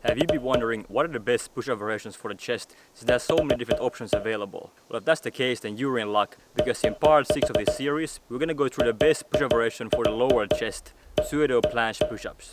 Have you been wondering what are the best push-up variations for the chest, since there's so many different options available? Well, if that's the case, then you're in luck, because in part 6 of this series, we're gonna go through the best push-up variation for the lower chest, Pseudo Planche push-ups.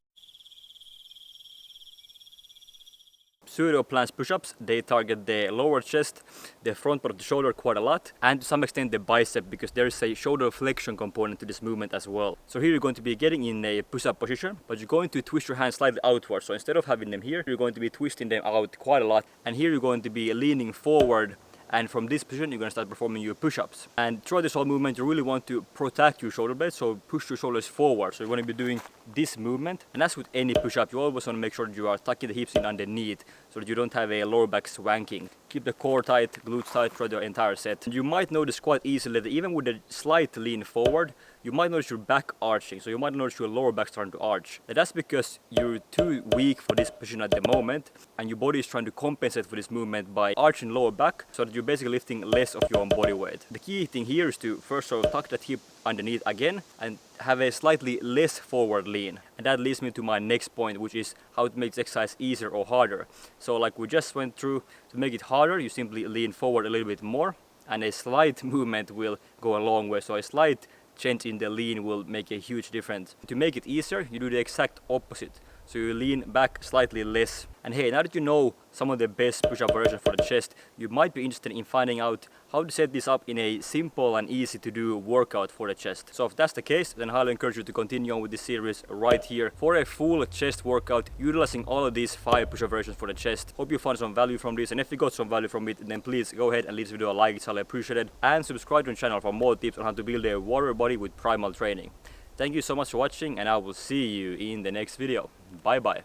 Pseudo Planche push-ups, they target the lower chest, the front part of the shoulder quite a lot, and to some extent the bicep, because there is a shoulder flexion component to this movement as well. So here you're going to be getting in a push-up position, but you're going to twist your hands slightly outward. So instead of having them here, you're going to be twisting them out quite a lot, and here you're going to be leaning forward. And from this position, you're going to start performing your push-ups. And throughout this whole movement, you really want to protect your shoulder blades, so push your shoulders forward. So you want to be doing this movement. And as with any push-up, you always want to make sure that you are tucking the hips in underneath, so that you don't have a lower back swanking. Keep the core tight, glutes tight throughout the entire set. And you might notice quite easily that even with a slight lean forward, you might notice your back arching, so you might notice your lower back starting to arch. And that's because you're too weak for this position at the moment, and your body is trying to compensate for this movement by arching lower back, so that you're basically lifting less of your own body weight. The key thing here is to first sort of tuck that hip underneath again and have a slightly less forward lean. And that leads me to my next point, which is how to make this exercise easier or harder. So like we just went through, to make it harder, you simply lean forward a little bit more, and a slight movement will go a long way. So a slight change in the lean will make a huge difference. To make it easier, you do the exact opposite. So you lean back slightly less. And hey, now that you know some of the best push-up variations for the chest, you might be interested in finding out how to set this up in a simple and easy to do workout for the chest. So if that's the case, then I highly encourage you to continue on with this series right here for a full chest workout utilizing all of these 5 push-up variations for the chest. Hope you found some value from this, and if you got some value from it, then please go ahead and leave this video a like, it's highly appreciated, and subscribe to the channel for more tips on how to build a warrior body with primal training. Thank you so much for watching, and I will see you in the next video. Bye bye.